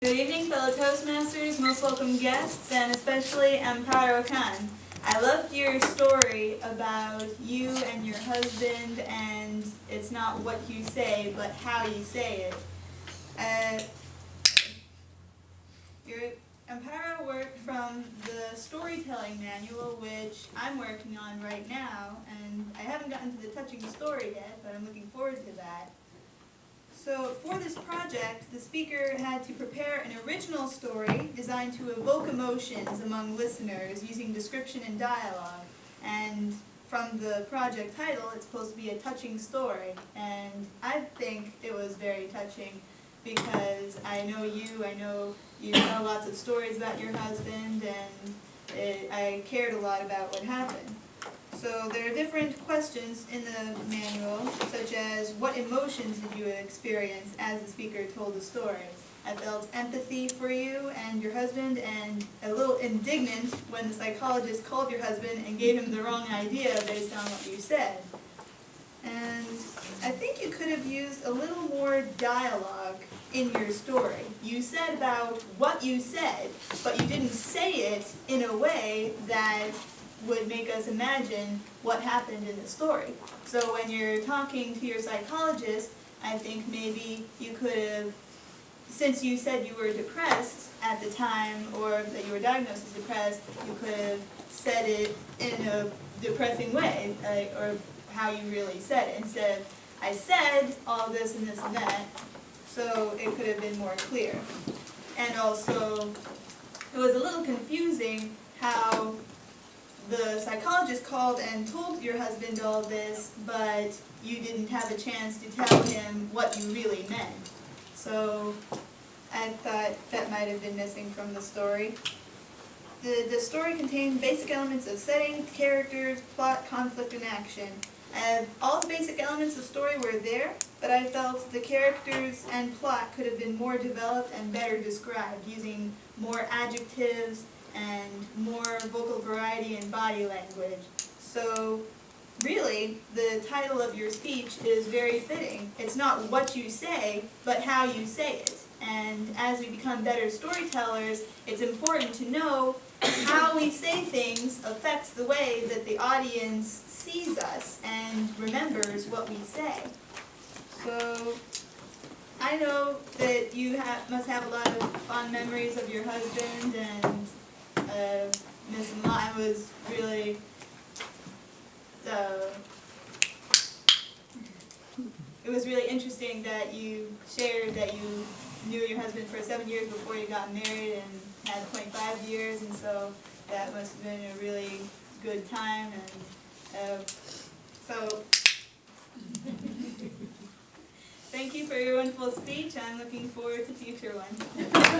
Good evening, fellow Toastmasters, most welcome guests, and especially Amparo. I loved your story about you and your husband, and it's not what you say, but how you say it. Amparo worked from the storytelling manual, which I'm working on right now, and I haven't gotten to the touching story yet, but I'm looking forward to that. So for this project, the speaker had to prepare an original story designed to evoke emotions among listeners using description and dialogue. And from the project title, it's supposed to be a touching story. And I think it was very touching because I know you know lots of stories about your husband, and I cared a lot about what happened. So there are different questions in the manual, such as what emotions did you experience as the speaker told the story? I felt empathy for you and your husband, and a little indignant when the psychologist called your husband and gave him the wrong idea based on what you said. And I think you could have used a little more dialogue in your story. You said about what you said, but you didn't say it in a way that would make us imagine what happened in the story. So when you're talking to your psychologist, I think maybe you could have, since you said you were depressed at the time, or that you were diagnosed as depressed, you could have said it in a depressing way, or how you really said it, instead of, I said all this and this and that, so it could have been more clear. And also, it was a little confusing how the psychologist called and told your husband all this, but you didn't have a chance to tell him what you really meant. So I thought that might have been missing from the story. The story contained basic elements of setting, characters, plot, conflict, and action. All the basic elements of the story were there, but I felt the characters and plot could have been more developed and better described, using more adjectives and more vocal variety and body language. So really, the title of your speech is very fitting. It's not what you say, but how you say it. And as we become better storytellers, it's important to know how we say things affects the way that the audience sees us and remembers what we say. So I know that you must have a lot of fond memories of your husband, and Ms. Lai was really it was really interesting that you shared that you knew your husband for 7 years before you got married and had 25 years, and so that must have been a really good time. And so thank you for your wonderful speech. I'm looking forward to future ones.